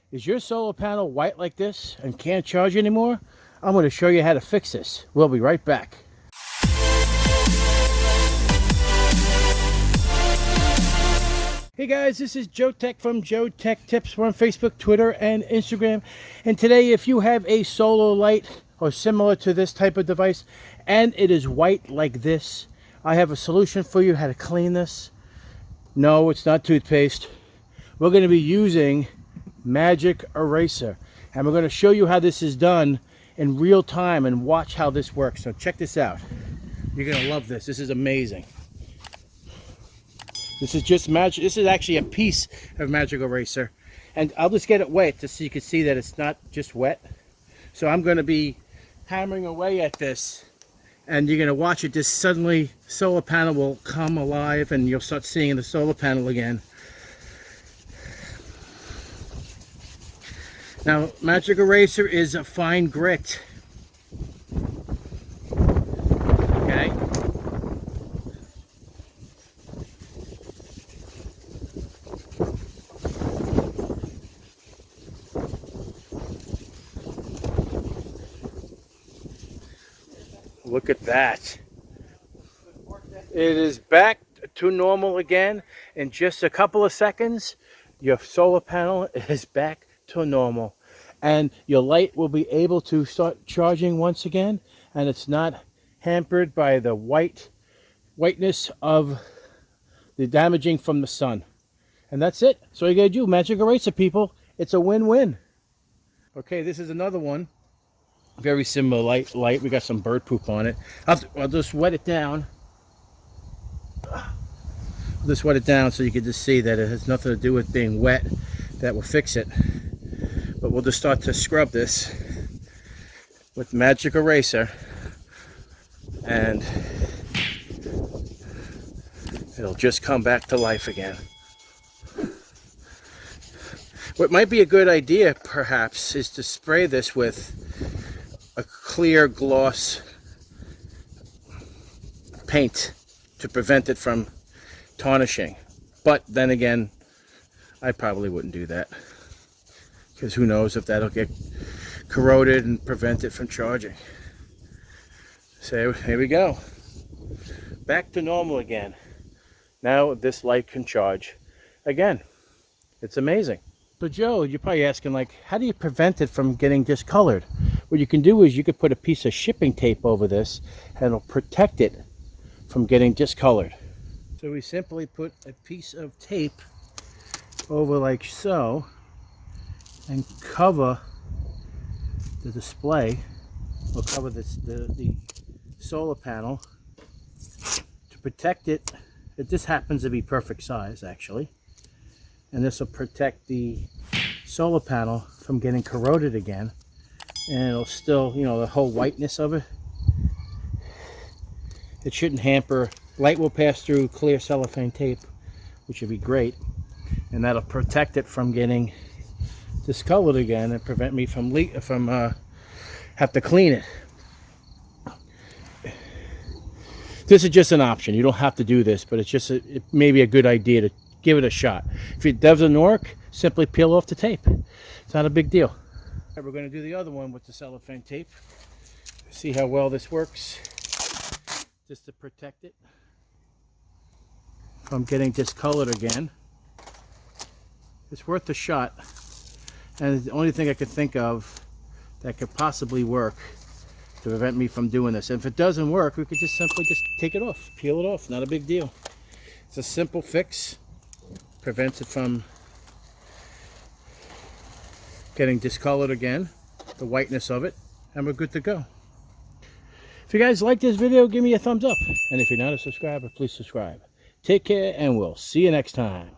Is your solar panel white like this and can't charge anymore? I'm going to show you how to fix this. We'll be right back. Hey guys, this is JoeTech from JoeteckTips. We're on Facebook, Twitter, and Instagram. And today, if you have a solar light or similar to this type of device and it is white like this, I have a solution for you how to clean this. No, it's not toothpaste. We're going to be using Magic Eraser, and we're going to show you how this is done in real time and watch how this works. So check this out. You're going to love this. This is amazing. This is just magic. This is actually a piece of Magic Eraser, and I'll just get it wet just so you can see that it's not just wet. So I'm going to be hammering away at this, and you're going to watch it. Just suddenly solar panel will come alive and you'll start seeing the solar panel again. Now, Magic Eraser is a fine grit. Okay. Look at that. It is back to normal again. In just a couple of seconds, your solar panel is back to normal, and your light will be able to start charging once again, and it's not hampered by the whiteness of the damaging from the sun. And that's it. So you gotta do Magic Eraser, people. It's a win-win. Okay, this is another one. Very similar light. We got some bird poop on it. I'll just wet it down. I'll just wet it down so you can just see that it has nothing to do with being wet. That will fix it. But we'll just start to scrub this with Magic Eraser, and it'll just come back to life again. What might be a good idea, perhaps, is to spray this with a clear gloss paint to prevent it from tarnishing. But then again, I probably wouldn't do that, because who knows if that'll get corroded and prevent it from charging. So here we go. Back to normal again. Now this light can charge again. It's amazing. So Joe, you're probably asking, like, how do you prevent it from getting discolored? What you can do is you could put a piece of shipping tape over this and it'll protect it from getting discolored. So we simply put a piece of tape over like so and cover the display, or cover the solar panel to protect it. This happens to be perfect size, actually, and this will protect the solar panel from getting corroded again, and it'll still, you know, the whole whiteness of it, it shouldn't hamper. Light will pass through clear cellophane tape, which would be great, and that'll protect it from getting discolored again and prevent me from have to clean it. This is just an option. You don't have to do this, but it's just it may be a good idea to give it a shot. If it doesn't work, simply peel off the tape. It's not a big deal. Right, we're going to do the other one with the cellophane tape. See how well this works. Just to protect it from getting discolored again. It's worth a shot. And it's the only thing I could think of that could possibly work to prevent me from doing this. And if it doesn't work, we could just simply take it off, peel it off. Not a big deal. It's a simple fix. Prevents it from getting discolored again, the whiteness of it, and we're good to go. If you guys like this video, give me a thumbs up. And if you're not a subscriber, please subscribe. Take care, and we'll see you next time.